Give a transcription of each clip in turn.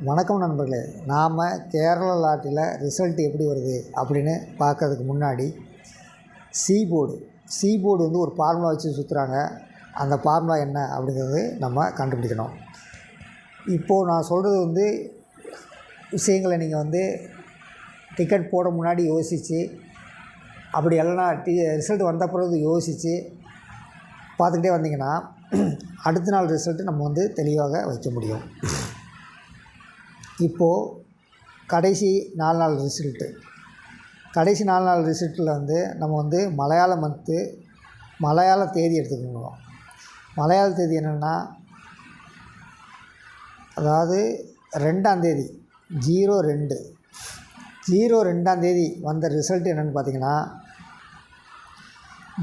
வணக்கம் நண்பர்களே. நாம் கேரளா லாட்டரியில் ரிசல்ட் எப்படி வருது அப்படின்னு பார்க்கறதுக்கு முன்னாடி சி போர்டு வந்து ஒரு ஃபார்முலா வச்சு சுற்றுறாங்க. அந்த ஃபார்முலா என்ன அப்படிங்கிறது நம்ம கண்டுபிடிக்கணும். இப்போது நான் சொல்கிறது வந்து விஷயங்களை நீங்கள் வந்து டிக்கெட் போட முன்னாடி யோசித்து, அப்படி இல்லைனா ரிசல்ட் வந்த பிறகு யோசித்து பார்த்துக்கிட்டே வந்தீங்கன்னா அடுத்த நாள் ரிசல்ட்டு நம்ம வந்து தெளிவாக வைக்க முடியும். இப்போது கடைசி 4 நாள் ரிசல்ட்டில் வந்து நம்ம வந்து மலையாள தேதி எடுத்துக்கணும். மலையாள தேதி என்னென்னா, அதாவது 2ஆம் தேதி 02/02 தேதி வந்த ரிசல்ட் என்னென்னு பார்த்தீங்கன்னா,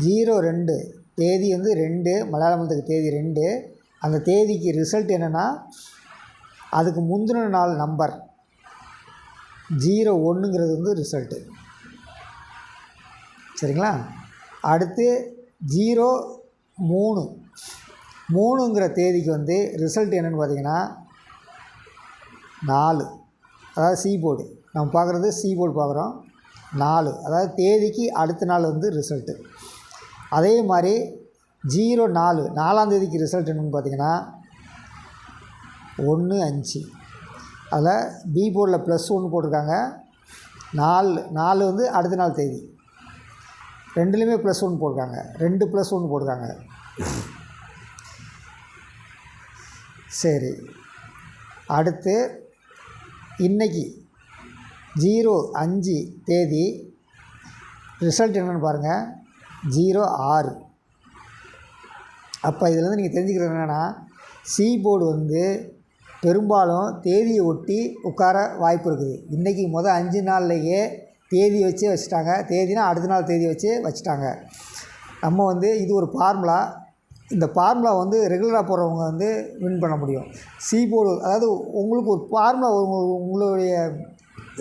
02 தேதி வந்து 2, மலையாள மந்த்துக்கு தேதி 2. அந்த தேதிக்கு ரிசல்ட் என்னென்னா, அதுக்கு முந்தின நாள் நம்பர் 01ங்கிறது வந்து ரிசல்ட்டு. சரிங்களா? அடுத்து 03ங்கிற தேதிக்கு வந்து ரிசல்ட் என்னென்னு பார்த்தீங்கன்னா 4. அதாவது சி போர்டு நம்ம பார்க்குறது, சி போர்டு பார்க்குறோம். 4 அதாவது தேதிக்கு அடுத்த நாள் வந்து ரிசல்ட்டு. அதே மாதிரி 04 தேதிக்கு ரிசல்ட் என்னென்னு பார்த்தீங்கன்னா 1/5. அதில் பி போர்டில் +1 போட்டிருக்காங்க. 4 வந்து அடுத்த நாள் தேதி. 2லேயுமே +1 போட்டிருக்காங்க. 2 +1 போட்டிருக்காங்க. சரி, அடுத்து இன்றைக்கி 05 தேதி ரிசல்ட் என்னென்னு பாருங்கள், 06. அப்போ இதிலேருந்து நீங்கள் தெரிஞ்சுக்கிறது என்னென்னா, சி போர்டு வந்து பெரும்பாலும் தேதியை ஒட்டி உட்கார வாய்ப்பு இருக்குது. இன்றைக்கி 5 நாள்லையே தேதி வச்சுட்டாங்க. தேதினா அடுத்த நாள் தேதி வச்சுட்டாங்க. நம்ம வந்து இது ஒரு ஃபார்முலா. இந்த ஃபார்முலா வந்து ரெகுலராக போடுறவங்க வந்து வின் பண்ண முடியும். சி போர்டு அதாவது உங்களுக்கு ஒரு ஃபார்முலா, உங்களுடைய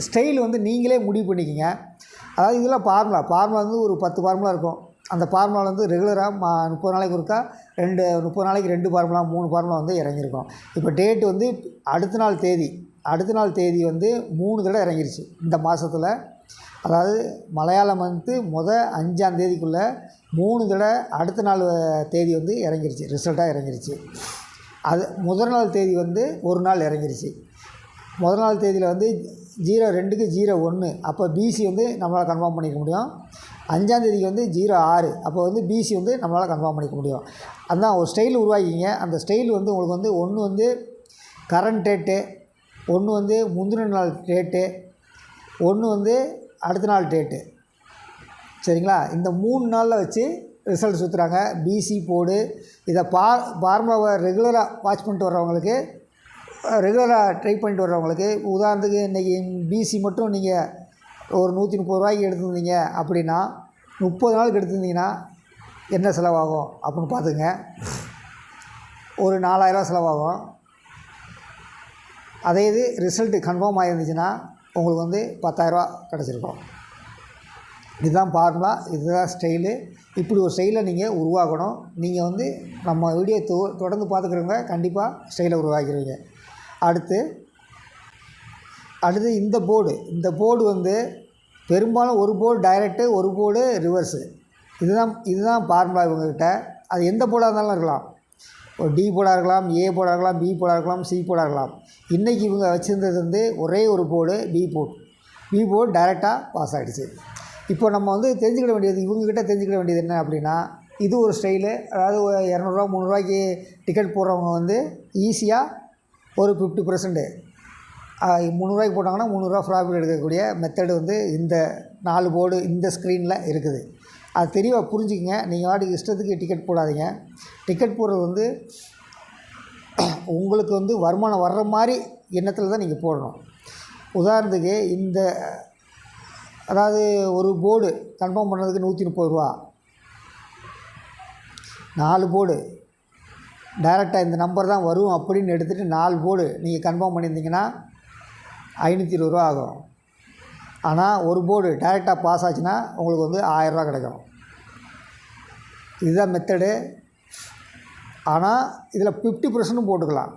ஸ்டைல் வந்து நீங்களே முடிவு பண்ணிக்கிங்க. அதாவது இதெல்லாம் ஃபார்முலா வந்து ஒரு 10 ஃபார்முலா இருக்கும். அந்த ஃபார்முலா வந்து ரெகுலராக 30 நாளைக்கு ஒருக்கா 30 நாளைக்கு 2 ஃபார்முலா 3 ஃபார்முலா வந்து இறங்கியிருக்கும். இப்போ டேட் வந்து அடுத்த நாள் தேதி வந்து 3 தடவை இறங்கிருச்சு இந்த மாதத்தில். அதாவது மலையாள மந்த்து 5ஆம் தேதிக்குள்ளே 3 தடவை அடுத்த நாள் தேதி வந்து இறங்கிருச்சு, ரிசல்ட்டாக இறங்கிருச்சு. அது முதல் நாள் தேதி வந்து ஒரு நாள் இறங்கிருச்சு. முதல் நாள் தேதியில் வந்து 02க்கு 01. அப்போ பிசி வந்து நம்மளால் கன்ஃபார்ம் பண்ணிக்க முடியும். 5ஆம் தேதிக்கு வந்து 06. அப்போ வந்து பிசி வந்து நம்மளால் கன்ஃபார்ம் பண்ணிக்க முடியும். அதுதான் ஒரு ஸ்டைல் உருவாக்கிங்க. அந்த ஸ்டைல் வந்து உங்களுக்கு வந்து ஒன்று வந்து கரண்ட் டேட்டு, ஒன்று வந்து முந்தின நாள் டேட்டு, ஒன்று வந்து அடுத்த நாள் டேட்டு. சரிங்களா? இந்த 3 நாளில் வச்சு ரிசல்ட் சுற்றுறாங்க. பிசி போர்டு இதை ஃபார்முலாவை ரெகுலராக வாட்ச் பண்ணிட்டு வர்றவங்களுக்கு, ரெகுலராக ட்ரை பண்ணிட்டு வர்றவங்களுக்கு, உதாரணத்துக்கு இன்றைக்கி பிசி மட்டும் நீங்கள் ஒரு 130 ரூபாய்க்கு எடுத்துருந்தீங்க அப்படின்னா, 30 நாளுக்கு எடுத்துருந்தீங்கன்னா என்ன செலவாகும் அப்படின்னு பார்த்துங்க. ஒரு 4000 செலவாகும். அதே இது ரிசல்ட்டு கன்ஃபார்ம் ஆகிருந்துச்சுன்னா உங்களுக்கு வந்து 10,000 கிடச்சிருக்கும். இதுதான் ஃபார்முலா, இதுதான் ஸ்டைலு. இப்படி ஒரு ஸ்டைலை நீங்கள் உருவாக்கணும். நீங்கள் வந்து நம்ம வீடியோ தொடர்ந்து பார்த்துக்கிறவங்க கண்டிப்பாக ஸ்டைலை உருவாக்கிடுவீங்க. அடுத்து இந்த போர்டு வந்து பெரும்பாலும் ஒரு போர்டு டைரெக்டு, ஒரு போர்டு ரிவர்ஸு. இதுதான் ஃபார்முலா இவங்கக்கிட்ட. அது எந்த போர்டாக இருந்தாலும் இருக்கலாம். ஒரு டி போர்டாக இருக்கலாம், ஏ போர்டாக இருக்கலாம், பி போர்டாக இருக்கலாம், சி போர்டாக இருக்கலாம். இன்றைக்கி இவங்க வச்சுருந்தது வந்து ஒரே ஒரு போர்டு, பி போர்டு டைரெக்டாக பாஸ் ஆகிடுச்சு. இப்போ நம்ம வந்து இவங்கக்கிட்ட தெரிஞ்சுக்கிட வேண்டியது என்ன அப்படின்னா, இது ஒரு ஸ்டைலு. அதாவது 200 300 டிக்கெட் போடுறவங்க வந்து ஈஸியாக ஒரு 50% 300 போட்டாங்கன்னா 300 ப்ராஃபிட் எடுக்கக்கூடிய மெத்தடு வந்து இந்த 4 போர்டு இந்த ஸ்க்ரீனில் இருக்குது. அது தெளிவாக புரிஞ்சுக்கங்க. நீங்கள் வாட்டுக்கு இஷ்டத்துக்கு டிக்கெட் போடாதீங்க. டிக்கெட் போடுறது வந்து உங்களுக்கு வந்து வருமானம் வர்ற மாதிரி எண்ணத்தில் தான் நீங்கள் போடணும். உதாரணத்துக்கு அதாவது ஒரு போர்டு கன்ஃபார்ம் பண்ணுறதுக்கு 130 ரூபா. 4 போர்டு டைரெக்டாக இந்த நம்பர் தான் வரும் அப்படின்னு எடுத்துகிட்டு 4 போர்டு நீங்கள் கன்ஃபார்ம் பண்ணியிருந்தீங்கன்னா 520 ரூபா ஆகும். ஆனால் ஒரு போர்டு டைரெக்டாக பாஸ் ஆச்சுன்னா உங்களுக்கு வந்து 1000 ரூபா கிடைக்கும். இதுதான் மெத்தடு. ஆனால் இதில் 50% போட்டுக்கலாம்.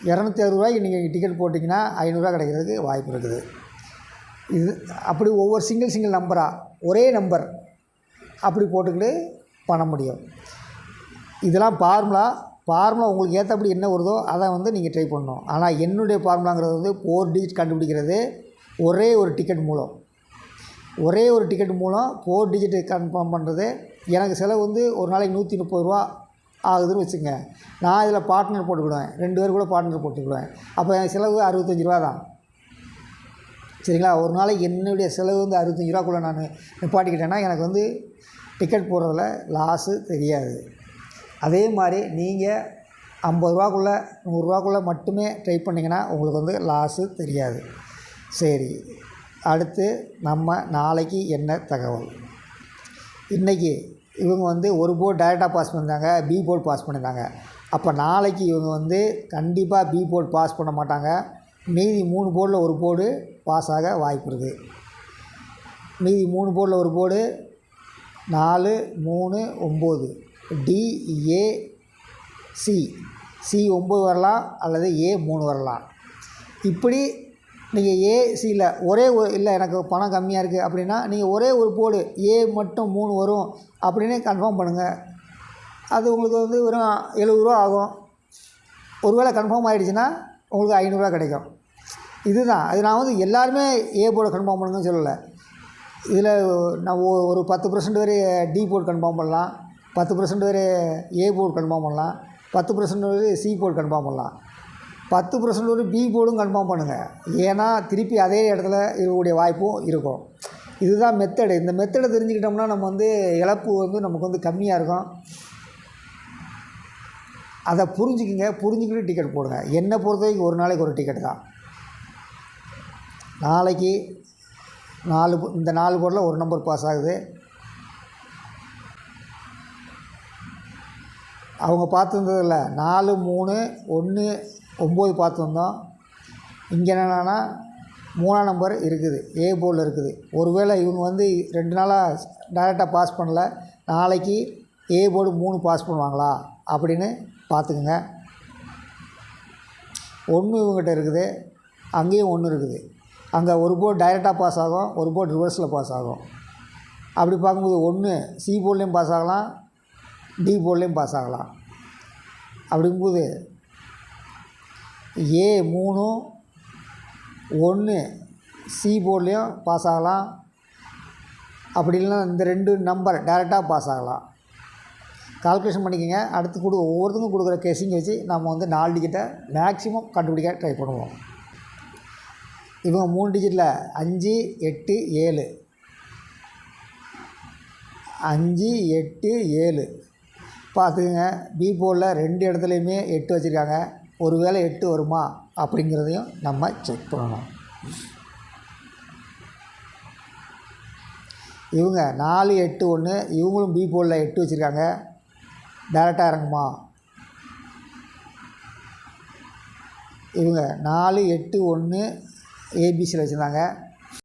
260 நீங்கள் டிக்கெட் போட்டிங்கன்னா 500 கிடைக்கிறதுக்கு வாய்ப்பு இருக்குது. இது அப்படி ஒவ்வொரு சிங்கிள் நம்பராக ஒரே நம்பர் அப்படி போட்டுக்கிட்டு பண்ண முடியும். இதெல்லாம் ஃபார்முலா உங்களுக்கு ஏற்றபடி என்ன வருதோ அதை நீங்கள் ட்ரை பண்ணணும். ஆனால் என்னுடைய ஃபார்முலாங்கிறது 4 டிஜிட் கண்டுபிடிக்கிறது ஒரே ஒரு டிக்கெட் மூலம் 4 டிஜிட் கன்ஃபார்ம் பண்ணுறது. எனக்கு செலவு ஒரு நாளைக்கு 130 ரூபா ஆகுதுன்னு வச்சுங்க. நான் இதில் பார்ட்னர் போட்டுக்கிடுவேன், 2 பேர் கூட பார்ட்னர் போட்டுக்கிடுவேன். அப்போ என் செலவு 65 ரூபா தான். சரிங்களா? ஒரு நாளைக்கு என்னுடைய செலவு 65 ரூபாக்குள்ளே நான் நிப்பாட்டிக்கிட்டேன்னா எனக்கு டிக்கெட் போடுறதில் லாஸு தெரியாது. அதே மாதிரி நீங்கள் 50 ரூபாக்குள்ளே 100 ரூபாக்குள்ளே மட்டுமே ட்ரை பண்ணிங்கன்னா உங்களுக்கு லாஸு தெரியாது. சரி, அடுத்து நம்ம நாளைக்கு என்ன தகவல். இன்றைக்கி இவங்க ஒரு போர்டு டைரெக்டாக பாஸ் பண்ணியிருந்தாங்க, பி போர்டு பாஸ் பண்ணியிருந்தாங்க. அப்போ நாளைக்கு இவங்க கண்டிப்பாக பி போர்டு பாஸ் பண்ண மாட்டாங்க. மீதி 3 போர்டில் ஒரு போர்டு பாஸ் ஆக வாய்ப்பு இருக்குது. மீதி 3 போர்டில் ஒரு போர்டு 4, 3, 9 DAC. C 9 வரலாம் அல்லது A 3 வரலாம். இப்படி நீங்கள் ஏசியில் இல்லை எனக்கு பணம் கம்மியாக இருக்குது அப்படின்னா நீங்கள் ஒரே ஒரு போர்டு ஏ மட்டும் 3 வரும் அப்படின்னு கன்ஃபார்ம் பண்ணுங்கள். அது உங்களுக்கு வெறும் 70 ரூபா ஆகும். ஒருவேளை கன்ஃபார்ம் ஆகிடுச்சுன்னா உங்களுக்கு 500 ரூபா கிடைக்கும். இதுதான் அது. நான் எல்லாருமே ஏ போர்டு கன்ஃபார்ம் பண்ணுங்கன்னு சொல்லலை. இதில் நான் ஒரு 10% வரை டி போர்டு கன்ஃபார்ம் பண்ணலாம், 10% வரை ஏ போர்டு கன்ஃபார்ம் பண்ணலாம், 10% வரை சி போர்டு கன்ஃபார்ம் பண்ணலாம், 10% வரை பி போர்டும் கன்ஃபார்ம் பண்ணுங்கள். ஏன்னா திருப்பி அதே இடத்துல இருக்கக்கூடிய வாய்ப்பும் இருக்கும். இதுதான் மெத்தடு. இந்த மெத்தடை தெரிஞ்சுக்கிட்டோம்னா நம்ம இழப்பு நமக்கு கம்மியாக இருக்கும். அதை புரிஞ்சுக்கிட்டு டிக்கெட் போடுங்க. என்னை பொறுத்த வரைக்கும் ஒரு நாளைக்கு ஒரு டிக்கெட் தான். நாளைக்கு இந்த 4 போர்டில் ஒரு நம்பர் பாஸ் ஆகுது. அவங்க பார்த்துருந்ததில்ல 4, 3, 1, 9 பார்த்துருந்தோம். இங்கே என்னென்னா 3ஆம் நம்பர் இருக்குது, ஏ போர்டில் இருக்குது. ஒருவேளை இவங்க 2 நாளாக டைரெக்டாக பாஸ் பண்ணல, நாளைக்கு ஏ போர்டு 3 பாஸ் பண்ணுவாங்களா அப்படின்னு பார்த்துக்குங்க. 1 இவங்ககிட்ட இருக்குது, அங்கேயும் 1 இருக்குது. அங்கே ஒரு போர்டு டைரெக்டாக பாஸ் ஆகும், ஒரு போர்டு ரிவர்ஸில் பாஸ் ஆகும். அப்படி பார்க்கும்போது 1 சி போர்ட்லேயும் பாஸ் ஆகலாம், டி போர்ட்லேயும் பாஸ் ஆகலாம். அப்படிங்கும்போது ஏ 3, 1 சி போர்ட்லேயும் பாஸ் ஆகலாம். அப்படி இல்லைன்னா இந்த 2 நம்பர் டைரெக்டாக பாஸ் ஆகலாம். கால்குலேஷன் பண்ணிக்கோங்க. அடுத்து ஒவ்வொருத்தருக்கும் கொடுக்குற கெஸிங் வச்சு நம்ம 4 டிஜிட்டை மேக்ஸிமம் கண்டுபிடிக்க ட்ரை பண்ணுவோம். இவங்க 3 டிஜிட்டில் 5, 8, 7 5, 8, 7 பார்த்துக்குங்க. பி போர்டில் 2 இடத்துலையுமே 8 வச்சுருக்காங்க. ஒரு வேளை 8 வருமா அப்படிங்கிறதையும் நம்ம செக் பண்ணணும். இவங்க 4, 8, 1 இவங்களும் பி போர்டில் 8 வச்சுருக்காங்க. டைரெக்டாக இறங்குமா? இவங்க 4, 8, 1 ஏபிசியில் வச்சுருந்தாங்க.